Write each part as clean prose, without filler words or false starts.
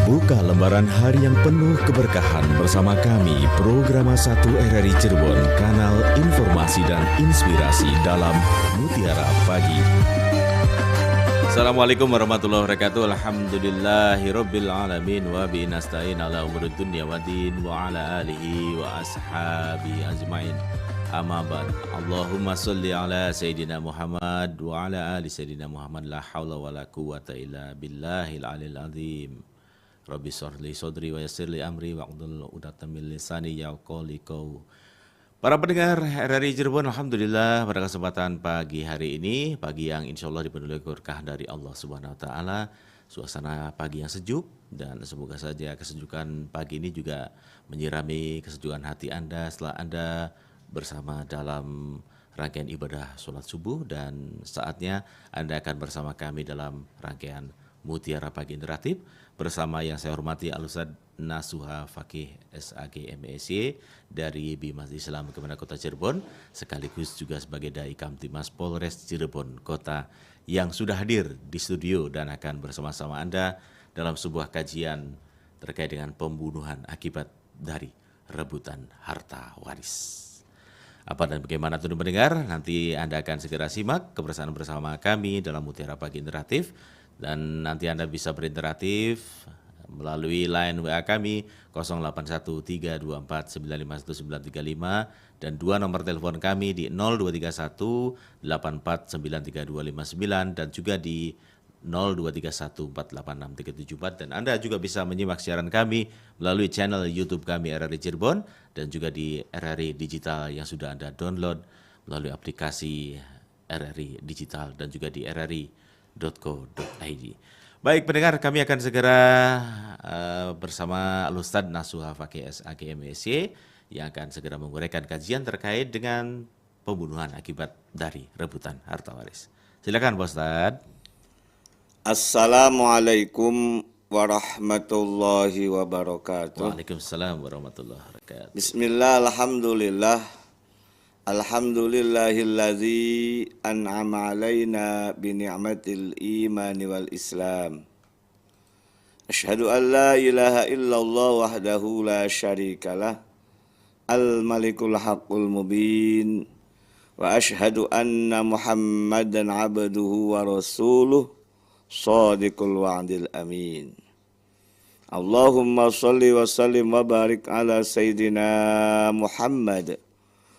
Buka lembaran hari yang penuh keberkahan bersama kami, Programa 1 RRI Cirebon, kanal informasi dan inspirasi dalam Mutiara Pagi. Assalamualaikum warahmatullahi wabarakatuh. Alhamdulillahirabbil alamin wa bihi nasta'in ala umuri dunya waddin wa ala alihi wa ashabi ajmain. Amma ba'd. Allahumma shalli ala sayyidina Muhammad wa ala ali sayyidina Muhammad. La haula wala quwwata illa billahil aliyil azim. Rabbi shrahli sadri wa yassir li amri wa'hlul 'uqdatam min lisani yafqahu qawli. Para pendengar RRI Cirebon, alhamdulillah pada kesempatan pagi hari ini, pagi yang insya Allah dipenuhi berkah dari Allah Subhanahu Wa Taala, suasana pagi yang sejuk, dan semoga saja kesejukan pagi ini juga menyirami kesejukan hati Anda setelah Anda bersama dalam rangkaian ibadah sholat subuh, dan saatnya Anda akan bersama kami dalam rangkaian Mutiara Pagi Interaktif bersama yang saya hormati Al-Ustaz Nasuha Fakih SAG MESY dari Bimas Islam Kemenak Kota Cirebon, sekaligus juga sebagai Dai Kamtimas Polres Cirebon Kota yang sudah hadir di studio dan akan bersama-sama Anda dalam sebuah kajian terkait dengan pembunuhan akibat dari rebutan harta waris. Apa dan bagaimana tentu mendengar, nanti Anda akan segera simak kebersamaan bersama kami dalam Mutiara Pagi Interaktif, dan nanti Anda bisa berinteraktif melalui line WA kami 081324951935 dan dua nomor telepon kami di 023184932259 dan juga di 0231486374, dan Anda juga bisa menyimak siaran kami melalui channel YouTube kami RRI Cirebon dan juga di RRI Digital yang sudah Anda download melalui aplikasi RRI Digital dan juga di rri.co.id. Baik pendengar, kami akan segera bersama Al-Ustaz Nasuha Fakih SAG MESY yang akan segera menguraikan kajian terkait dengan pembunuhan akibat dari rebutan harta waris. Silakan Pak Ustaz. Assalamualaikum warahmatullahi wabarakatuh. Waalaikumsalam warahmatullahi wabarakatuh. Bismillah, alhamdulillah. Alhamdulillahilladzi an'ama alaina bi ni'matil imani wal islam. Asyhadu an la ilaha illallah wahdahu la syarikalah. Al-malikul haqqul mubin. Wa asyhadu anna Muhammadan abduhu wa rasuluh. Shadiqul wa'dil amin. Allahumma salli wa sallim wa barik ala Sayyidina Muhammad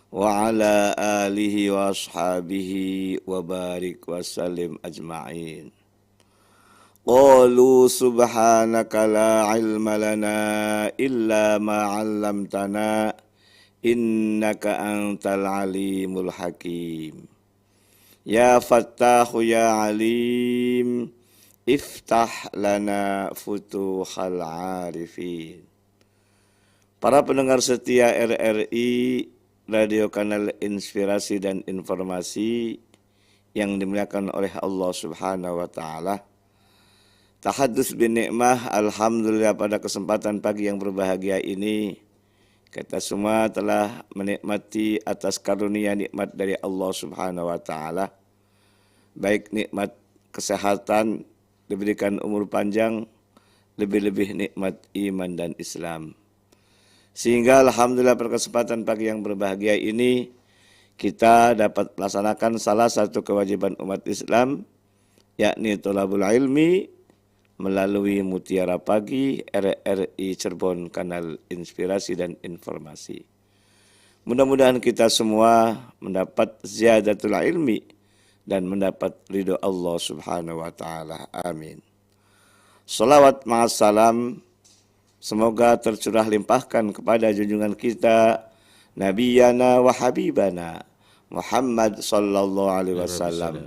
wa ala alihi wa ashabihi wa barik wa sallim ajma'in. Qalu subhanaka la ilma lana illa ma 'allamtana innaka antal alimul hakim. Ya Fattahu ya Alim, iftah lana futuhal arifin. Para pendengar setia RRI, radio kanal inspirasi dan informasi yang dimuliakan oleh Allah Subhanahu wa Ta'ala. Tahadduts bin ni'mah, alhamdulillah pada kesempatan pagi yang berbahagia ini kita semua telah menikmati atas karunia nikmat dari Allah Subhanahu wa Ta'ala. Baik nikmat kesehatan, diberikan umur panjang, lebih-lebih nikmat iman dan Islam. Sehingga alhamdulillah pada kesempatan pagi yang berbahagia ini kita dapat melaksanakan salah satu kewajiban umat Islam, yakni thalabul ilmi, melalui Mutiara Pagi RRI Cirebon, kanal inspirasi dan informasi. Mudah-mudahan kita semua mendapat ziyadatul ilmi dan mendapat ridho Allah Subhanahu wa Ta'ala. Amin. Salawat ma'assalam semoga tercurah limpahkan kepada junjungan kita Nabiyana wa Habibana Muhammad sallallahu alaihi wasallam.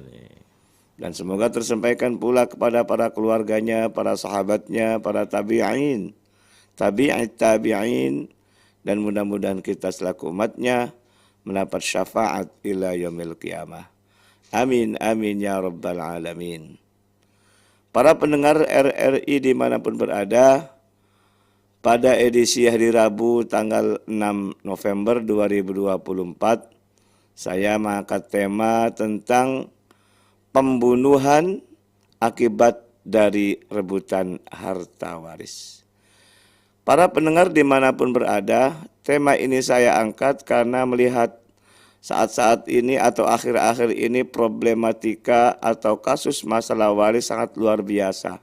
Dan semoga tersampaikan pula kepada para keluarganya, para sahabatnya, para tabi'in, tabi'in, dan mudah-mudahan kita selaku umatnya mendapat syafaat ila yaumil qiyamah. Amin, amin, ya rabbal alamin. Para pendengar RRI dimanapun berada, pada edisi hari Rabu tanggal 6 November 2024, saya mengangkat tema tentang pembunuhan akibat dari rebutan harta waris. Para pendengar dimanapun berada, tema ini saya angkat karena melihat saat-saat ini atau akhir-akhir ini problematika atau kasus masalah waris sangat luar biasa.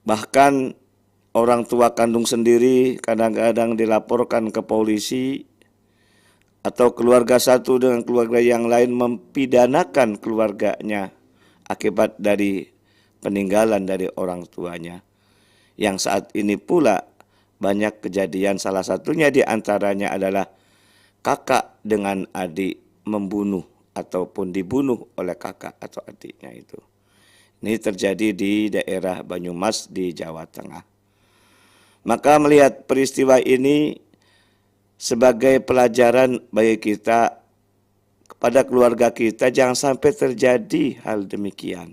Bahkan orang tua kandung sendiri kadang-kadang dilaporkan ke polisi, atau keluarga satu dengan keluarga yang lain mempidanakan keluarganya akibat dari peninggalan dari orang tuanya. Yang saat ini pula banyak kejadian, salah satunya di antaranya adalah kakak dengan adik membunuh ataupun dibunuh oleh kakak atau adiknya itu. Ini terjadi di daerah Banyumas di Jawa Tengah. Maka melihat peristiwa ini sebagai pelajaran bagi kita, kepada keluarga kita, jangan sampai terjadi hal demikian.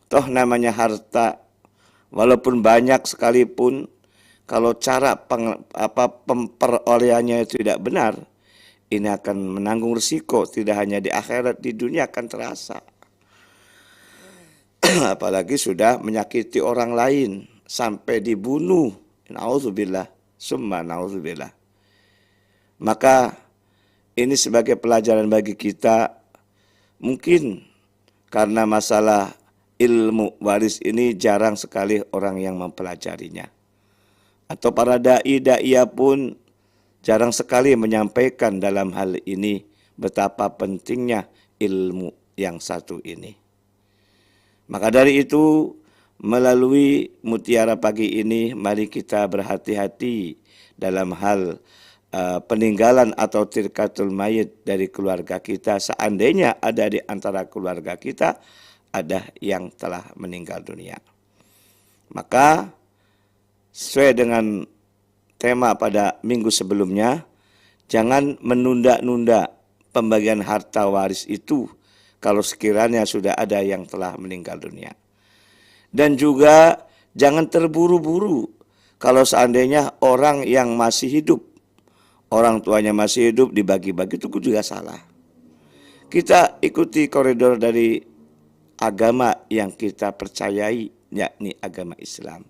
Toh namanya harta, walaupun banyak sekalipun, kalau cara pemperolehannya itu tidak benar, ini akan menanggung risiko, tidak hanya di akhirat, di dunia akan terasa. Apalagi sudah menyakiti orang lain, sampai dibunuh. Na'udzubillah, summa na'udzubillah. Maka ini sebagai pelajaran bagi kita, mungkin karena masalah ilmu waris ini jarang sekali orang yang mempelajarinya. Atau para da'i-da'iyah pun jarang sekali menyampaikan dalam hal ini betapa pentingnya ilmu yang satu ini. Maka dari itu, melalui Mutiara Pagi ini, mari kita berhati-hati dalam hal peninggalan atau tirkatul mayit dari keluarga kita. Seandainya ada di antara keluarga kita ada yang telah meninggal dunia, maka sesuai dengan tema pada minggu sebelumnya, jangan menunda-nunda pembagian harta waris itu kalau sekiranya sudah ada yang telah meninggal dunia. Dan juga jangan terburu-buru kalau seandainya orang yang masih hidup, orang tuanya masih hidup, dibagi-bagi, itu juga salah. Kita ikuti koridor dari agama yang kita percayai, yakni agama Islam.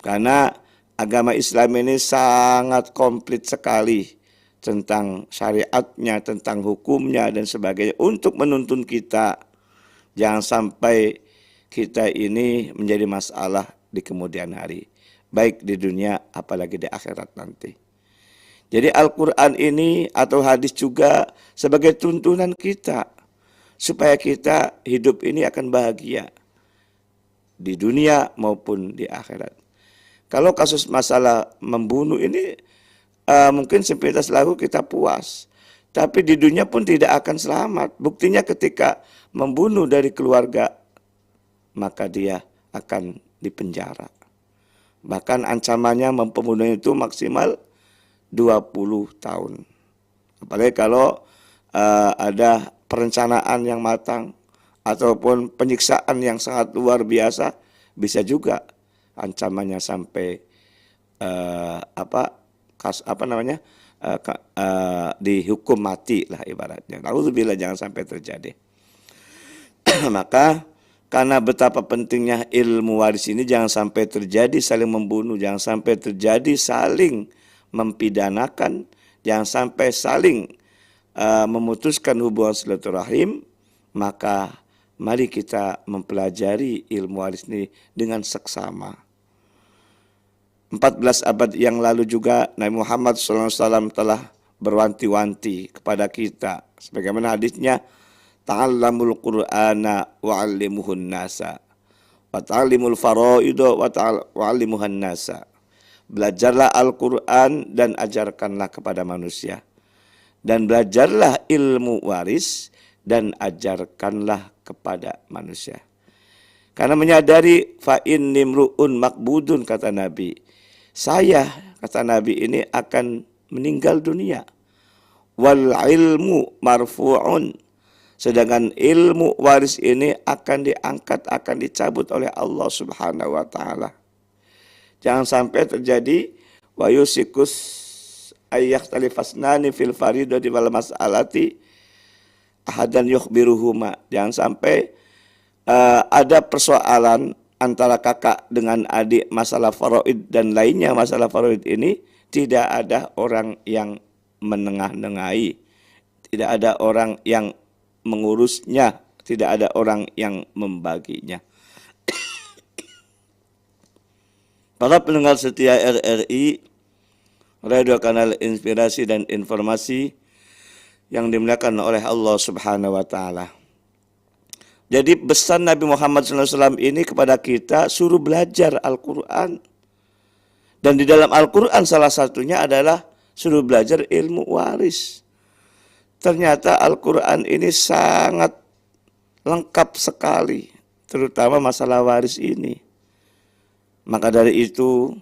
Karena agama Islam ini sangat komplit sekali tentang syariatnya, tentang hukumnya dan sebagainya, untuk menuntun kita jangan sampai kita ini menjadi masalah di kemudian hari, baik di dunia apalagi di akhirat nanti. Jadi Al-Quran ini atau hadis juga sebagai tuntunan kita supaya kita hidup ini akan bahagia di dunia maupun di akhirat. Kalau kasus masalah membunuh ini mungkin sepintas lalu kita puas, tapi di dunia pun tidak akan selamat. Buktinya ketika membunuh dari keluarga, maka dia akan dipenjara. Bahkan ancamannya membunuh itu maksimal 20 tahun. Apalagi kalau ada perencanaan yang matang ataupun penyiksaan yang sangat luar biasa, bisa juga ancamannya sampai dihukum mati lah ibaratnya. Nauzubillah, jangan sampai terjadi. Maka karena betapa pentingnya ilmu waris ini, jangan sampai terjadi saling membunuh, jangan sampai terjadi saling mempidanakan, jangan sampai saling memutuskan hubungan silaturahim. Maka mari kita mempelajari ilmu waris ini dengan seksama. 14 abad yang lalu juga Nabi Muhammad SAW telah berwanti-wanti kepada kita, sebagaimana hadisnya, ta'allamul qur'ana wa'allimuhun nasa wa ta'allimul faraidu wa wa'allimuhan nasa. Belajarlah Al-Quran dan ajarkanlah kepada manusia, dan belajarlah ilmu waris dan ajarkanlah kepada manusia. Karena menyadari fa'in nimru'un makbudun, kata Nabi, saya, kata Nabi, ini akan meninggal dunia. Wal ilmu marfu'un, sedangkan ilmu waris ini akan diangkat, akan dicabut oleh Allah Subhanahu wa taala. Jangan sampai terjadi wa yusikus ayyahtalifasnani fil faridati wal mas'alati ahadan yukhbiruhuma. Jangan sampai ada persoalan antara kakak dengan adik masalah faraid dan lainnya masalah faraid ini, tidak ada orang yang menengah-nengahi, tidak ada orang yang mengurusnya, tidak ada orang yang membaginya. Para pendengar setia RRI, Radio Kanal Inspirasi dan Informasi yang dimuliakan oleh Allah Subhanahu wa taala. Jadi pesan Nabi Muhammad SAW ini kepada kita, suruh belajar Al-Quran. Dan di dalam Al-Quran salah satunya adalah suruh belajar ilmu waris. Ternyata Al-Quran ini sangat lengkap sekali, terutama masalah waris ini. Maka dari itu,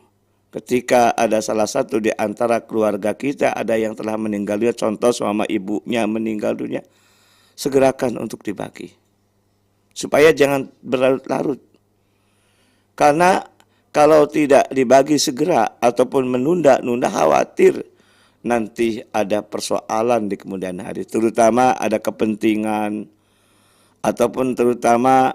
ketika ada salah satu di antara keluarga kita, ada yang telah meninggal dunia, contoh sama ibunya meninggal dunia, segerakan untuk dibagi. Supaya jangan berlarut-larut. Karena kalau tidak dibagi segera ataupun menunda-nunda, khawatir nanti ada persoalan di kemudian hari. Terutama ada kepentingan ataupun terutama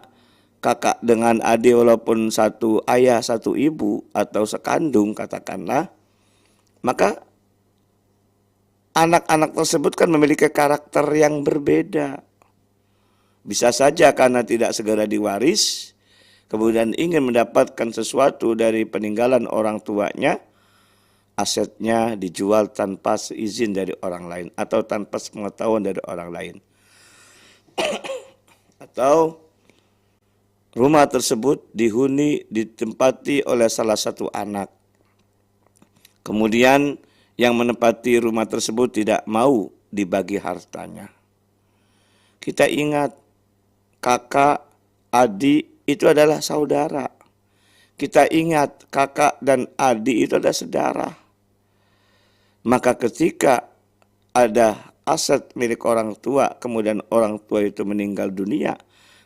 kakak dengan adik walaupun satu ayah satu ibu atau sekandung katakanlah, maka anak-anak tersebut kan memiliki karakter yang berbeda. Bisa saja karena tidak segera diwaris, kemudian ingin mendapatkan sesuatu dari peninggalan orang tuanya, asetnya dijual tanpa seizin dari orang lain atau tanpa pengetahuan dari orang lain. Atau rumah tersebut dihuni, ditempati oleh salah satu anak. Kemudian yang menempati rumah tersebut tidak mau dibagi hartanya. Kita ingat, kakak, adik itu adalah saudara. Kita ingat kakak dan adik itu adalah saudara. Maka ketika ada aset milik orang tua, kemudian orang tua itu meninggal dunia,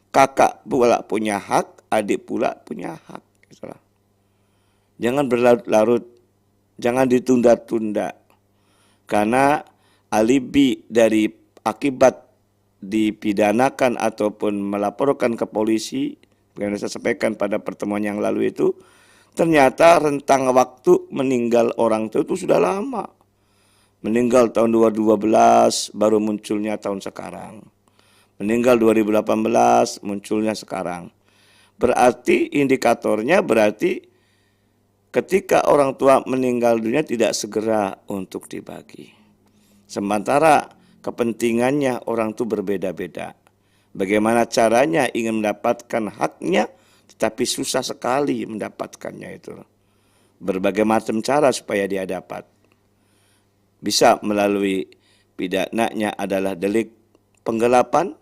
kakak pula punya hak, adik pula punya hak. Itulah. Jangan berlarut-larut, jangan ditunda-tunda. Karena alibi dari akibat dipidanakan ataupun melaporkan ke polisi, yang saya sampaikan pada pertemuan yang lalu itu, ternyata rentang waktu meninggal orang tua itu sudah lama. Meninggal tahun 2012, baru munculnya tahun sekarang. Meninggal 2018, munculnya sekarang. Berarti indikatornya berarti ketika orang tua meninggal dunia tidak segera untuk dibagi. Sementara kepentingannya orang itu berbeda-beda. Bagaimana caranya ingin mendapatkan haknya, tetapi susah sekali mendapatkannya itu. Berbagai macam cara supaya dia dapat. Bisa melalui pidananya adalah delik penggelapan,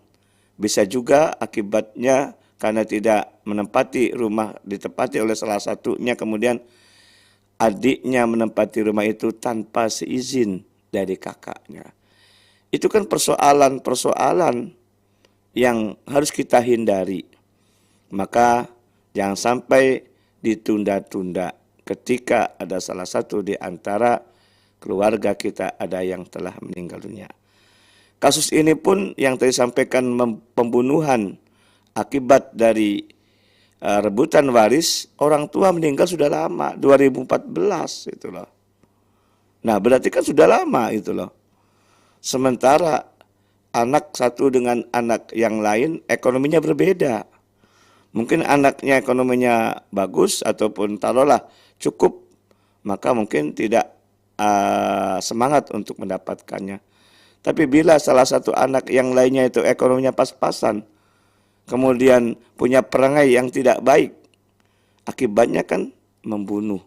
bisa juga akibatnya karena tidak menempati rumah ditempati oleh salah satunya, kemudian adiknya menempati rumah itu tanpa seizin dari kakaknya. Itu kan persoalan-persoalan yang harus kita hindari. Maka jangan sampai ditunda-tunda ketika ada salah satu di antara keluarga kita ada yang telah meninggal dunia. Kasus ini pun yang tadi sampaikan pembunuhan akibat dari rebutan waris, orang tua meninggal sudah lama, 2014 itu loh. Nah, berarti kan sudah lama itu loh. Sementara anak satu dengan anak yang lain ekonominya berbeda. Mungkin anaknya ekonominya bagus ataupun taruhlah cukup, maka mungkin tidak semangat untuk mendapatkannya. Tapi bila salah satu anak yang lainnya itu ekonominya pas-pasan, kemudian punya perangai yang tidak baik, akibatnya kan membunuh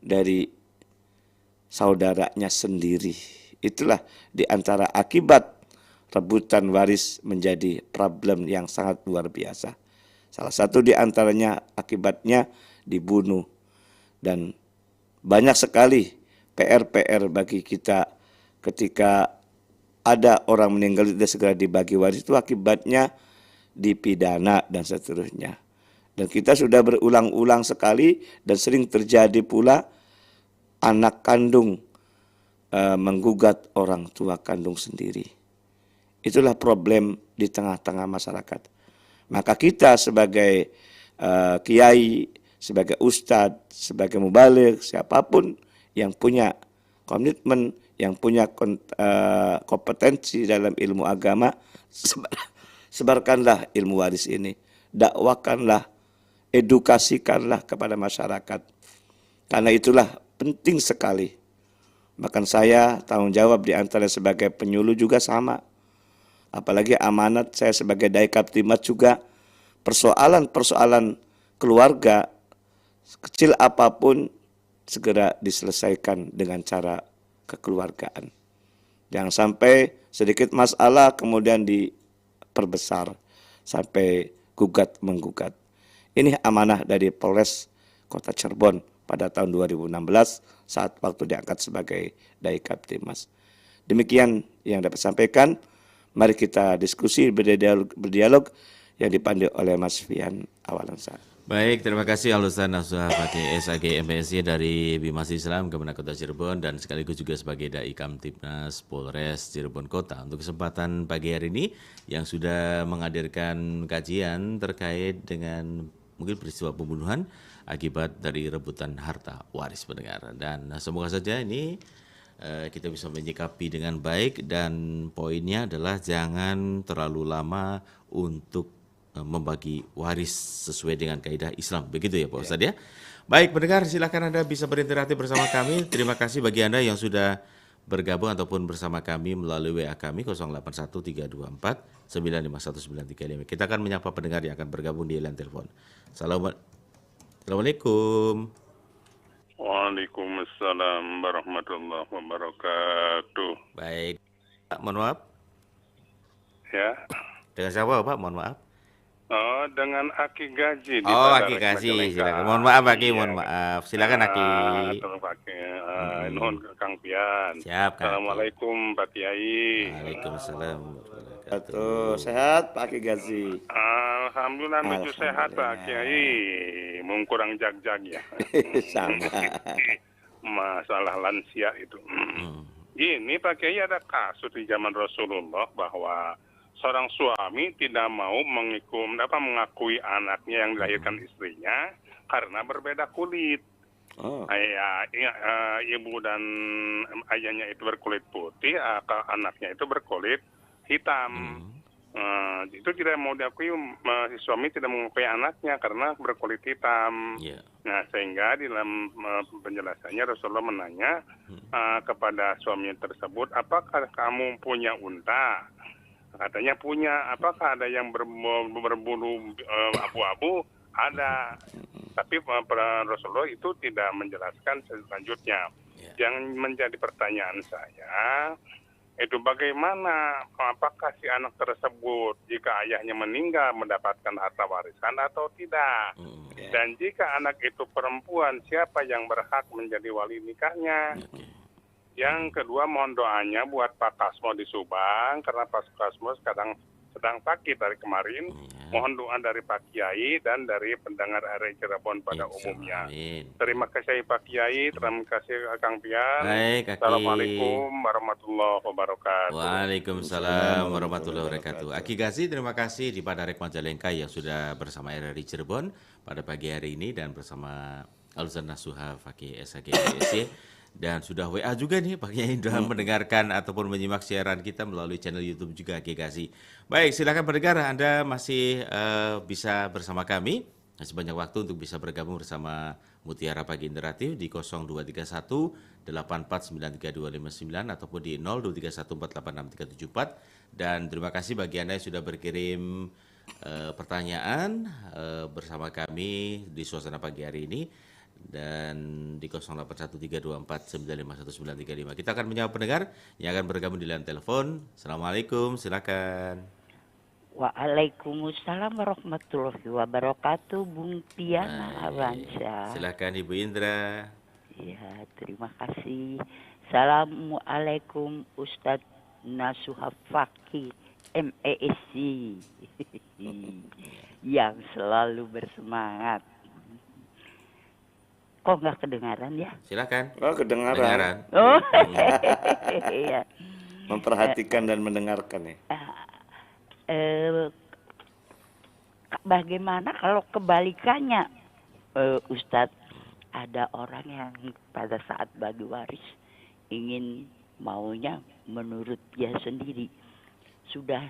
dari saudaranya sendiri. Itulah di antara akibat rebutan waris menjadi problem yang sangat luar biasa. Salah satu di antaranya akibatnya dibunuh. Dan banyak sekali PR-PR bagi kita ketika ada orang meninggal tidak segera dibagi waris, itu akibatnya dipidana dan seterusnya. Dan kita sudah berulang-ulang sekali dan sering terjadi pula anak kandung menggugat orang tua kandung sendiri. Itulah problem di tengah-tengah masyarakat. Maka kita sebagai kiai, sebagai ustadz, sebagai mubaligh, siapapun yang punya komitmen, yang punya kompetensi dalam ilmu agama, sebarkanlah ilmu waris ini, dakwakanlah, edukasikanlah kepada masyarakat. Karena itulah penting sekali. Bahkan saya tanggung jawab di antara sebagai penyuluh juga sama. Apalagi amanat saya sebagai Dai Kaptimas juga, persoalan-persoalan keluarga kecil apapun segera diselesaikan dengan cara kekeluargaan. Jangan sampai sedikit masalah kemudian diperbesar sampai gugat menggugat. Ini amanah dari Polres Kota Cirebon pada tahun 2016 saat waktu diangkat sebagai Dai Kaptimas. Demikian yang dapat sampaikan. Mari kita diskusi berdialog yang dipandu oleh Mas Fian Awalansa. Baik, terima kasih Al-Ustaz Nasuha Fakih SAG MPSI dari Bimas Islam Kemenak Kota Cirebon dan sekaligus juga sebagai Dai Kamtibnas Polres Cirebon Kota untuk kesempatan pagi hari ini yang sudah menghadirkan kajian terkait dengan mungkin peristiwa pembunuhan akibat dari rebutan harta waris pendengar. Dan semoga saja ini kita bisa menyikapi dengan baik dan poinnya adalah jangan terlalu lama untuk membagi waris sesuai dengan kaidah Islam. Begitu ya Pak Ustadz ya. Baik pendengar, silakan Anda bisa berinteraksi bersama kami. Terima kasih bagi Anda yang sudah bergabung ataupun bersama kami melalui WA kami 081324951935. Kita akan menyapa pendengar yang akan bergabung di line telepon. Assalamualaikum. Waalaikumsalam warahmatullahi wabarakatuh. Baik, Pak, mohon maaf. Ya. Dengan siapa Pak? Mohon maaf. Oh, dengan Aki Gaji. Aki Gaji, silakan. Mohon maaf Aki, mohon maaf. Silakan Aki. Nuhun Kang Pian. Siap, Kang. Assalamualaikum Pak Kiai. Waalaikumsalam. Sehat Pak Aki Gaji. Alhamdulillah menuju sehat Pak Kiai. Mung kurang jag-jag ya. Sama. Masalah lansia itu. Ini Pak Kiai ada kasus di zaman Rasulullah bahwa seorang suami tidak mau mengakui anaknya yang dilahirkan istrinya karena berbeda kulit. Ibu dan ayahnya itu berkulit putih, anaknya itu berkulit hitam. Itu tidak mau diakui, si suami tidak mengakui anaknya karena berkulit hitam. Nah, sehingga di dalam penjelasannya Rasulullah menanya kepada suami tersebut, apakah kamu punya unta? Katanya punya. Apakah ada yang berbulu abu-abu? Ada. Tapi Rasulullah itu tidak menjelaskan selanjutnya. Yang menjadi pertanyaan saya, itu bagaimana, apakah si anak tersebut jika ayahnya meninggal mendapatkan harta warisan atau tidak? Dan jika anak itu perempuan, siapa yang berhak menjadi wali nikahnya? Yang kedua, mohon doanya buat Pak Kasmo di Subang, karena Pak Kasmo sedang sakit dari kemarin. Mohon doa dari Pak Kiai dan dari pendengar RRI Cirebon pada umumnya. Terima kasih Pak Kiai, terima kasih Kang Pian. Baik, Assalamualaikum warahmatullahi wabarakatuh. Waalaikumsalam warahmatullahi wabarakatuh. Aki Gazi, terima kasih di Padarek Majalengka yang sudah bersama RRI Cirebon pada pagi hari ini dan bersama Al-Ustaz Nasuha Fakih SAG MPSI. Dan sudah WA juga nih Pak Kiai sudah mendengarkan ataupun menyimak siaran kita melalui channel YouTube juga Aki Gazi. Baik, silakan pendengar, Anda masih bisa bersama kami. Masih banyak waktu untuk bisa bergabung bersama Mutiara Pagi Interaktif di 0231 84932259 ataupun di 0231486374. Dan terima kasih bagi Anda yang sudah berkirim pertanyaan bersama kami di suasana pagi hari ini. Dan di 081324951935 kita akan menjawab pendengar yang akan bergabung di line telepon. Assalamualaikum, silakan. Waalaikumsalam warahmatullahi wabarakatuh, Bung Pian Awansyah. Silakan Ibu Indra. Ya, terima kasih. Assalamualaikum Ustadz Nasuha Fakih MESI yang selalu bersemangat. Kok nggak kedengaran ya? Silakan. Oh, kedengaran. Oh, iya. Memperhatikan dan mendengarkan ya. bagaimana kalau kebalikannya, Ustadz, ada orang yang pada saat bagi waris ingin maunya menurut dia sendiri, sudah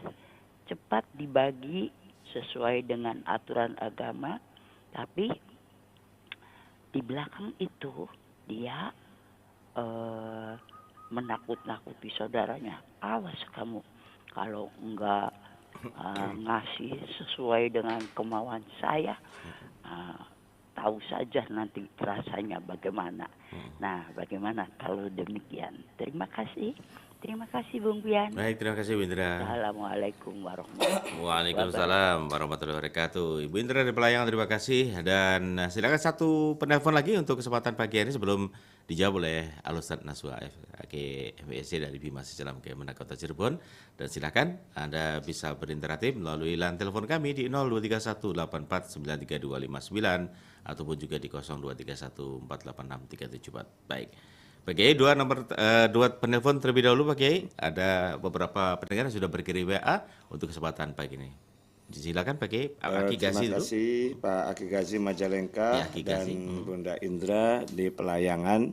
cepat dibagi sesuai dengan aturan agama, tapi di belakang itu dia menakut-nakuti saudaranya. Awas kamu kalau enggak ngasih sesuai dengan kemauan saya, tahu saja nanti rasanya bagaimana. Nah, bagaimana kalau demikian? Terima kasih Bung Bian. Baik, terima kasih Bu Indra. Assalamualaikum warahmatullahi wabarakatuh. Waalaikumsalam warahmatullahi wabarakatuh. Ibu Indra di Pelayangan, terima kasih. Dan silakan satu penelpon lagi untuk kesempatan pagi ini sebelum dijawab oleh Al-Ustadz Nasuha FWSC dari Bima Sejalam Kemenak Kota Cirebon. Dan silakan Anda bisa berinteraktif melalui line telepon kami di 023184932259 ataupun juga di 0231486374. Baik. Pak Kiai, dua penelpon terlebih dahulu Pak Kiai. Ada beberapa pendengar yang sudah berkirim WA untuk kesempatan pagi ini. Silakan Pak Kiai. Aki Gazi terima kasih Pak Aki Gazi Majalengka Ya, Aki Gazi. dan Bunda Indra di Pelayangan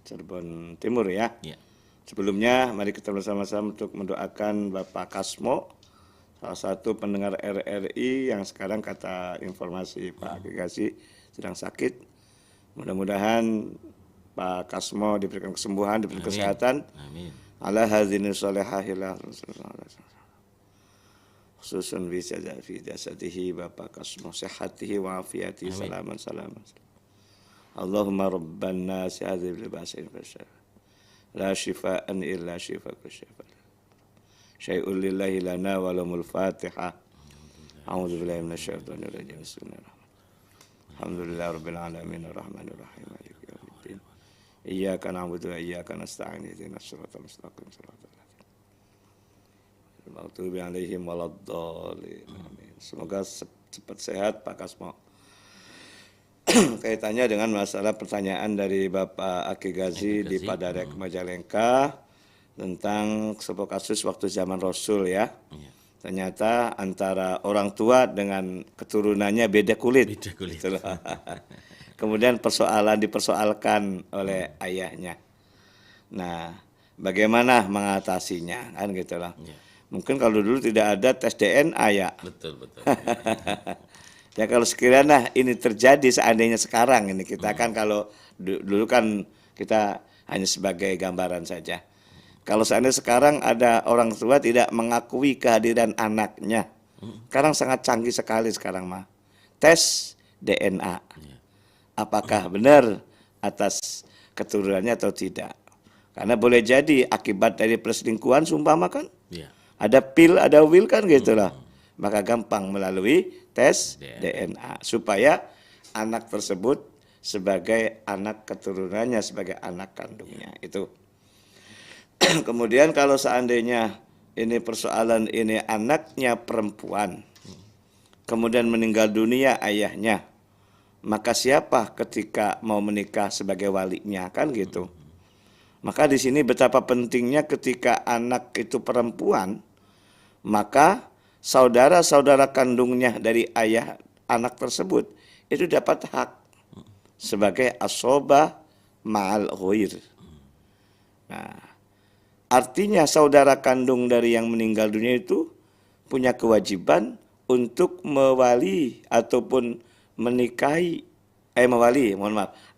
Cirebon Timur ya. Ya. Sebelumnya mari kita bersama-sama untuk mendoakan Bapak Kasmo, salah satu pendengar RRI yang sekarang kata informasi Pak Aki Gazi sedang sakit. Mudah-mudahan Pak Kasmo diberikan kesembuhan, diberikan Amin. kesehatan. Amin. Ala hadzini sholihahillah khususun fi jasadihi Bapak Kasmo sehatihi wa afiatihi Amin. salaman. Allahumma rabban nasi adzib libasin fasyaf. La shifaan illa shifaa'u syifa. Syai'un lillahi lana wa lamul Fatihah. A'udzu billahi minasyaitonir rajim. Bismillahirrahmanirrahim. Alhamdulillah rabbil alamin arrahmanir rahim maliki yaumiddin. Iyyaka na'budu wa iyyaka nasta'in ihdinas siratal mustaqim siratal ladzina maghdubi 'alaihim waladdallin. Amin. Semoga cepat sehat Pak Kasmo. Kaitannya dengan masalah pertanyaan dari Bapak Aki Gazi di Padarek Majalengka tentang sebuah kasus waktu zaman Rasul ya. Ya. Ternyata antara orang tua dengan keturunannya beda kulit. Beda kulit. Gitu loh. Kemudian dipersoalkan oleh ayahnya. Nah, bagaimana mengatasinya kan gitu loh. Ya. Mungkin kalau dulu tidak ada tes DNA ya. Betul. Ya kalau sekiranya ini terjadi seandainya sekarang ini kita kan kalau dulu kan kita hanya sebagai gambaran saja. Kalau seandainya sekarang ada orang tua tidak mengakui kehadiran anaknya. Sekarang sangat canggih sekali sekarang mah. Tes DNA. Apakah benar atas keturunannya atau tidak. Karena boleh jadi akibat dari perselingkuhan sumpama kan. Ya. Ada pil, ada will kan gitu lah. Maka gampang melalui tes DNA supaya anak tersebut sebagai anak keturunannya, sebagai anak kandungnya itu. Kemudian kalau seandainya ini persoalan ini anaknya perempuan, kemudian meninggal dunia ayahnya, maka siapa ketika mau menikah sebagai walinya kan gitu. Maka di sini betapa pentingnya ketika anak itu perempuan, maka saudara-saudara kandungnya dari ayah anak tersebut itu dapat hak sebagai asobah ma'al ghair. Nah, artinya saudara kandung dari yang meninggal dunia itu punya kewajiban untuk mewali ataupun menikahi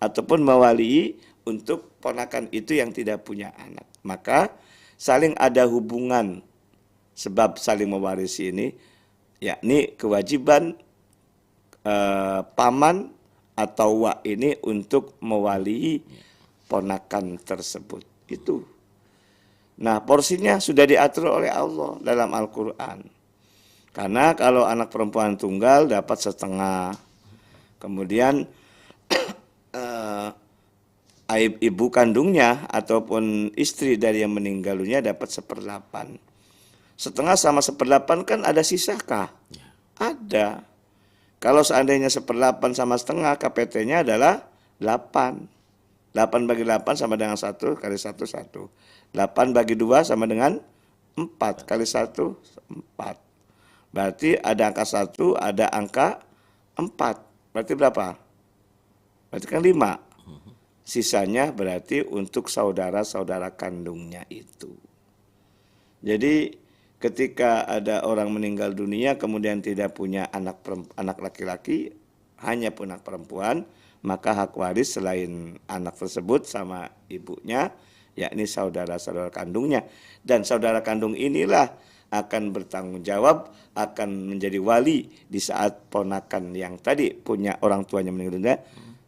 ataupun mewali untuk ponakan itu yang tidak punya anak. Maka saling ada hubungan sebab saling mewarisi ini, yakni kewajiban paman atau wa ini untuk mewali ponakan tersebut. Itu. Nah, porsinya sudah diatur oleh Allah dalam Al-Quran. Karena kalau anak perempuan tunggal dapat setengah. Kemudian ibu kandungnya ataupun istri dari yang meninggal dunia dapat 1/8. Setengah sama 1/8 kan ada sisakah? Ya. Ada. Kalau seandainya 1/8 sama setengah, KPT-nya adalah 8. 8 bagi 8 sama dengan 1 kali 1, 1. 8 bagi 2 sama dengan 4 kali 1, 4. Berarti ada angka 1, ada angka 4. Berarti berapa? Berarti kan 5. Sisanya berarti untuk saudara-saudara kandungnya itu. Jadi ketika ada orang meninggal dunia kemudian tidak punya anak laki-laki, hanya punya perempuan, maka hak waris selain anak tersebut sama ibunya, yakni saudara-saudara kandungnya. Dan saudara kandung inilah akan bertanggung jawab, akan menjadi wali di saat ponakan yang tadi punya orang tuanya meninggal dunia,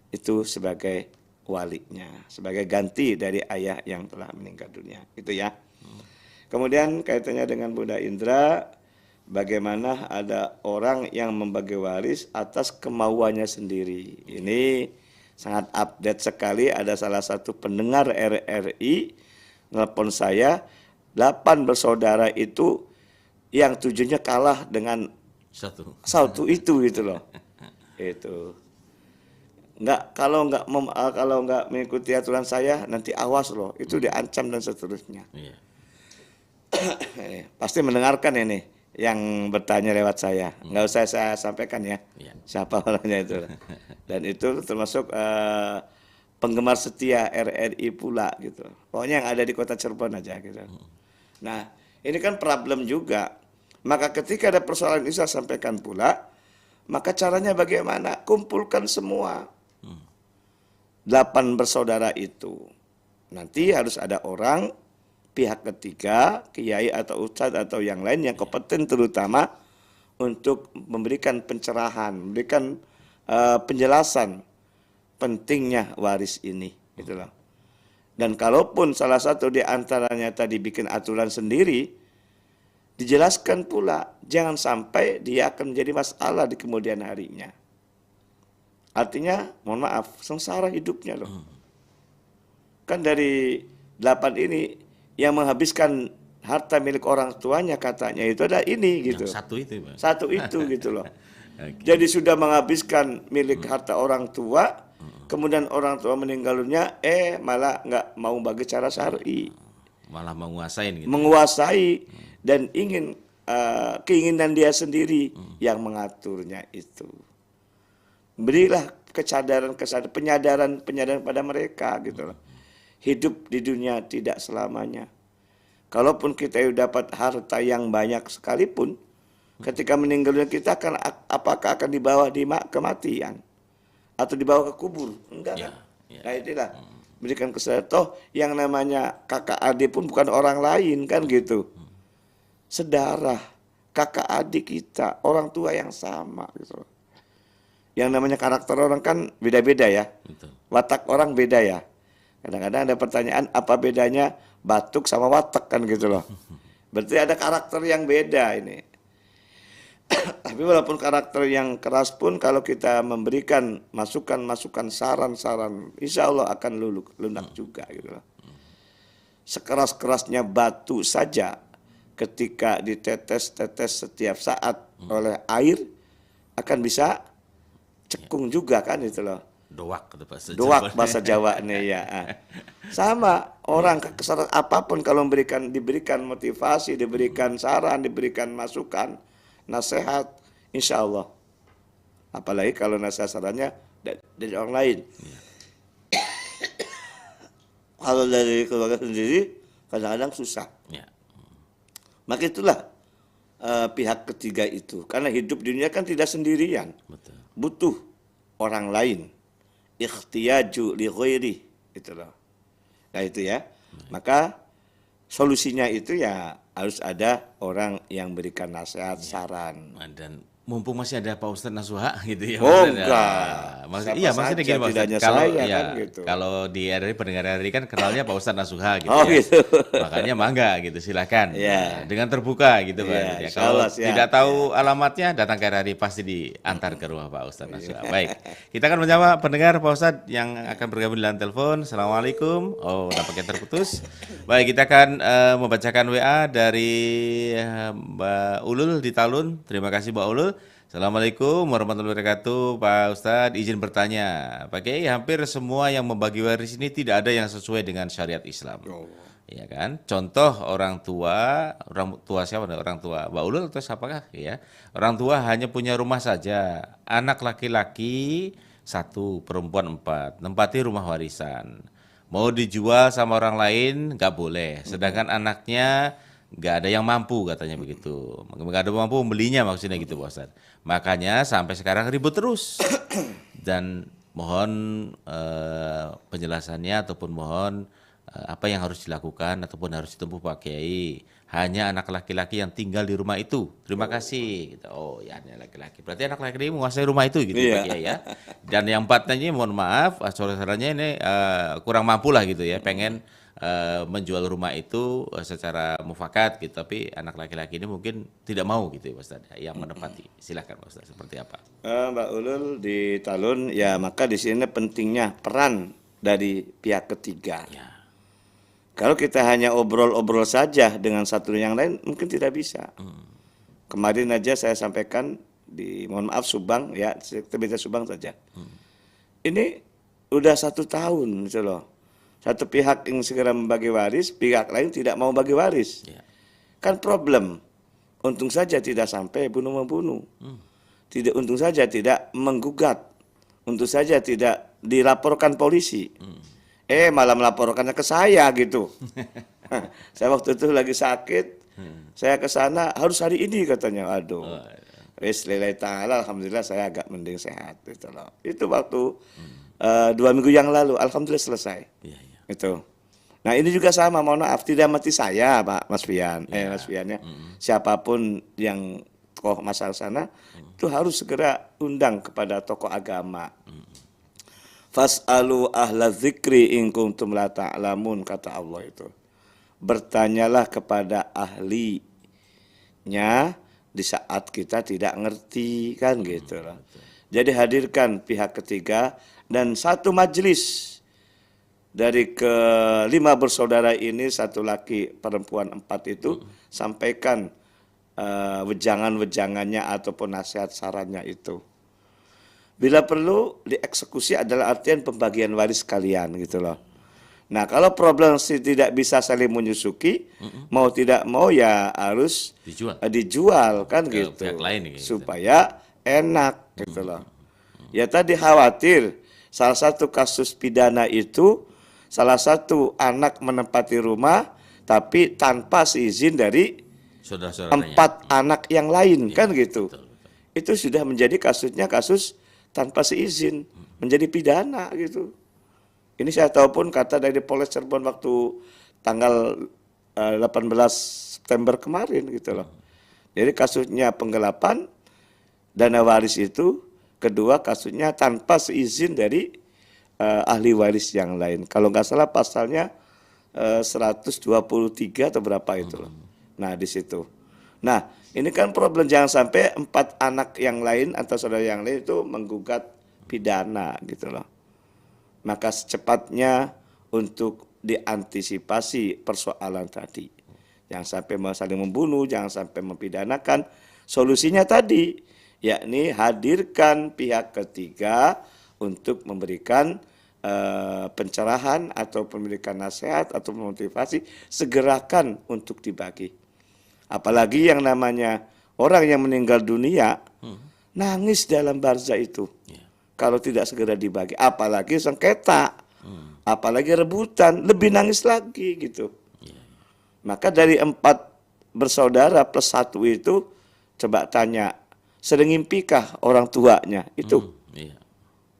itu sebagai walinya, sebagai ganti dari ayah yang telah meninggal dunia. Itu ya. Kemudian kaitannya dengan Bunda Indra, bagaimana ada orang yang membagi waris atas kemauannya sendiri. Ini sangat update sekali. Ada salah satu pendengar RRI nelpon saya, 8 bersaudara itu yang 7-nya kalah dengan satu itu gitu loh. Itu. Kalau nggak mengikuti aturan saya nanti awas loh, itu diancam dan seterusnya. Pasti mendengarkan ini yang bertanya lewat saya. Nggak usah saya sampaikan ya. Siapa orangnya itu. Dan itu termasuk penggemar setia RRI pula gitu. Pokoknya yang ada di kota Cirebon aja gitu. Nah, ini kan problem juga. Maka ketika ada persoalan ini saya sampaikan pula, maka caranya bagaimana? Kumpulkan semua 8 bersaudara itu. Nanti harus ada orang pihak ketiga, kiai atau ustadz atau yang lain yang kompeten terutama untuk memberikan pencerahan, memberikan penjelasan pentingnya waris ini, gitu loh. Dan kalaupun salah satu di antaranya tadi bikin aturan sendiri, dijelaskan pula, jangan sampai dia akan menjadi masalah di kemudian harinya. Artinya, mohon maaf, sengsara hidupnya loh. Kan dari 8 ini, yang menghabiskan harta milik orang tuanya katanya itu ada ini gitu. Yang satu itu, Pak. Satu itu gitu loh. Jadi sudah menghabiskan milik harta orang tua, kemudian orang tua meninggal dunia, malah nggak mau bagi cara syar'i. Malah menguasain gitu. Menguasai dan ingin keinginan dia sendiri yang mengaturnya itu. Berilah penyadaran pada mereka gitu loh. Hidup di dunia tidak selamanya. Kalaupun kita dapat harta yang banyak sekalipun, ketika meninggal dunia kita apakah akan dibawa di kematian atau dibawa ke kubur? Enggak kan? Nah itulah berikan kesadaran. Toh yang namanya kakak adik pun bukan orang lain kan gitu. Saudara, kakak adik kita, orang tua yang sama gitu. Yang namanya karakter orang kan beda-beda ya. Betul. Watak orang beda ya. Kadang-kadang ada pertanyaan apa bedanya batuk sama watak kan gitu loh. Berarti ada karakter yang beda ini. Tapi walaupun karakter yang keras pun kalau kita memberikan masukan-masukan, saran-saran, insya Allah akan lunak juga gitu loh. Sekeras-kerasnya batu saja ketika ditetes-tetes setiap saat oleh air akan bisa cekung juga kan itu loh. Doak bahasa Jawa nih ya. Sama orang kesalahan apapun kalau diberikan motivasi, diberikan saran, diberikan masukan, nasihat, insya Allah. Apalagi kalau nasihat sarannya dari orang lain. Kalau dari keluarga sendiri kadang-kadang susah. Maka itulah pihak ketiga itu. Karena hidup di dunia kan tidak sendirian. Betul. Butuh orang lain. Ikhtiyaju li ghairi. Itu loh. Nah itu ya. Maka solusinya itu ya harus ada orang yang berikan nasihat, saran. Dan mumpung masih ada Pak Ustadz Nasuha gitu ya. Oh Ustadz, enggak. Iya maksudnya gini Pak Ustadz. Kalau kan, gitu. Kalau di RRI pendengar RRI kan kenalnya Pak Ustadz Nasuha gitu. Oh ya. gitu. Makanya mangga gitu silakan. Ya. Dengan terbuka gitu Pak. Ya, Kalau Allah, tidak tahu alamatnya datang ke RRI pasti diantar ke rumah Pak Ustadz Nasuha. Baik. Kita akan menyapa pendengar Pak Ustadz yang akan bergabung di line telepon. Assalamualaikum. Oh, nampaknya terputus. Baik, kita akan membacakan WA dari Mbak Ulul di Talun. Terima kasih Mbak Ulul. Assalamualaikum warahmatullahi wabarakatuh. Pak Ustadz izin bertanya, Pak Kiai, hampir semua yang membagi waris ini tidak ada yang sesuai dengan syariat Islam. Ya kan? Contoh orang tua siapa nih? Orang tua Mbak Ulul atau siapakah ya? Orang tua hanya punya rumah saja, anak laki-laki satu, perempuan empat, nempati rumah warisan. Mau dijual sama orang lain nggak boleh, sedangkan anaknya nggak ada yang mampu katanya begitu, nggak ada mampu membelinya maksudnya gitu Pak Ustadz. Makanya sampai sekarang ribut terus dan mohon penjelasannya ataupun mohon apa yang harus dilakukan ataupun harus ditempuh Pak Kiai. Hanya anak laki-laki yang tinggal di rumah itu. Terima kasih. Gitu. Oh ya anak laki-laki. Berarti anak laki-laki menguasai rumah itu gitu Pak Kiai ya. Dan yang empatnya ini mohon maaf, saudaranya ini kurang mampu lah gitu ya. Pengen menjual rumah itu secara mufakat gitu. Tapi anak laki-laki ini mungkin tidak mau gitu ya Pak Ustadz. Yang menepati. Silakan Pak Ustadz. Seperti apa? Mbak Ulul di Talun, ya maka di sini pentingnya peran dari pihak ketiga. Ya. Kalau kita hanya obrol-obrol saja dengan satu yang lain, mungkin tidak bisa. Kemarin aja saya sampaikan di, mohon maaf Subang, ya kita bicara Subang saja. Ini udah 1 tahun gitu loh. Satu pihak yang segera membagi waris, pihak lain tidak mau bagi waris. Ya. Kan problem. Untung saja tidak sampai bunuh-membunuh. Untung saja tidak menggugat. Untung saja tidak dilaporkan polisi. Malah melaporkannya ke saya gitu. Saya waktu itu lagi sakit, saya ke sana harus hari ini katanya. Aduh, wis lillahi ta'ala, alhamdulillah saya agak mending sehat gitu loh. Itu waktu 2 minggu yang lalu, alhamdulillah selesai. Iya, iya. Itu. Nah ini juga sama, mohon maaf tidak mati saya Pak Mas Fian, Mas Fian ya. Siapapun yang tokoh masyarakat sana itu harus segera undang kepada tokoh agama. Fas'alu ahla dzikri in kuntum la ta'lamun, kata Allah itu. Bertanyalah kepada ahlinya di saat kita tidak ngerti kan gitu loh. Jadi hadirkan pihak ketiga dan satu majelis dari ke-5 bersaudara ini, 1 laki perempuan 4 itu sampaikan wejangan-wejangannya ataupun nasihat sarannya itu. Bila perlu dieksekusi adalah artian pembagian waris kalian gitu loh. Nah kalau problem tidak bisa saling menyusuki, mau tidak mau ya harus dijual kan ke gitu. pihak lain gitu. Supaya enak gitu loh. Ya tadi khawatir salah satu kasus pidana itu salah satu anak menempati rumah tapi tanpa seizin dari saudara-saudaranya. 4 anak yang lain kan gitu. Betul. Itu sudah menjadi kasusnya kasus tanpa seizin, menjadi pidana gitu. Ini saya tahu pun kata dari Polres Cirebon waktu tanggal 18 September kemarin gitu loh. Jadi kasusnya penggelapan dana waris itu, kedua kasusnya tanpa seizin dari ahli waris yang lain. Kalau nggak salah pasalnya 123 atau berapa itu loh. Nah di situ. Nah ini kan problem, jangan sampai 4 anak yang lain atau saudara yang lain itu menggugat pidana gitu loh. Maka secepatnya untuk diantisipasi persoalan tadi. Jangan sampai saling membunuh, jangan sampai mempidanakan. Solusinya tadi, yakni hadirkan pihak ketiga untuk memberikan pencerahan atau memberikan nasihat atau memotivasi, segerakan untuk dibagi. Apalagi yang namanya orang yang meninggal dunia nangis dalam barzah itu. Kalau tidak segera dibagi, apalagi sengketa, apalagi rebutan, lebih nangis lagi gitu. Maka dari 4 bersaudara plus 1 itu, coba tanya, sering mimikah orang tuanya itu?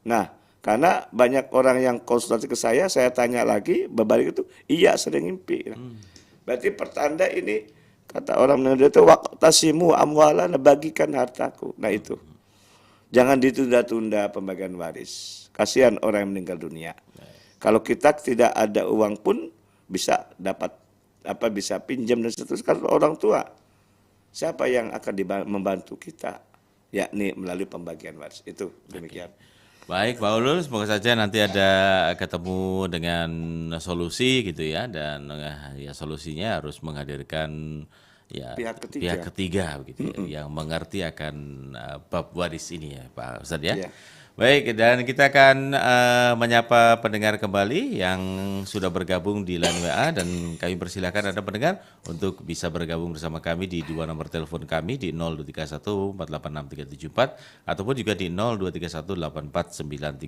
Nah, karena banyak orang yang konsultasi ke saya tanya lagi, berbalik itu, iya sering mimpi. Berarti pertanda ini, kata orang meninggal itu, waqtasimu amwalana, bagikan hartaku. Nah itu. Jangan ditunda-tunda pembagian waris. Kasihan orang yang meninggal dunia. Kalau kita tidak ada uang pun bisa dapat bisa pinjam dan seterusnya. Kalau orang tua, siapa yang akan membantu kita? Yakni melalui pembagian waris. Itu demikian. Baik Pak Ulul, semoga saja nanti ada ketemu dengan solusi gitu ya, dan ya solusinya harus menghadirkan ya pihak ketiga begitu ya, yang mengerti akan bab waris ini ya Pak Ustadz ya. Baik, dan kita akan menyapa pendengar kembali yang sudah bergabung di line WA, dan kami persilakan Anda pendengar untuk bisa bergabung bersama kami di dua nomor telepon kami di 0231 486 374 ataupun juga di 0231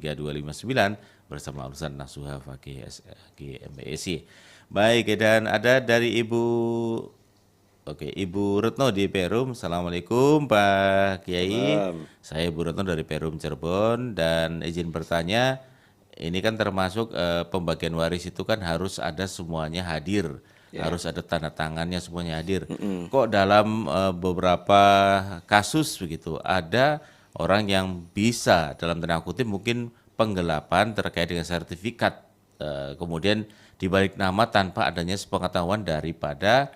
8493259 bersama urusan Nasuha Fakih GMBSI. Baik, dan ada dari Ibu Retno di Perum. Assalamualaikum Pak Kiai. Saya Ibu Retno dari Perum Cirebon, dan izin bertanya, ini kan termasuk pembagian waris itu kan harus ada semuanya hadir, harus ada tanda tangannya semuanya hadir. Kok dalam beberapa kasus begitu ada orang yang bisa dalam tanda kutip mungkin penggelapan terkait dengan sertifikat, kemudian dibalik nama tanpa adanya sepengetahuan daripada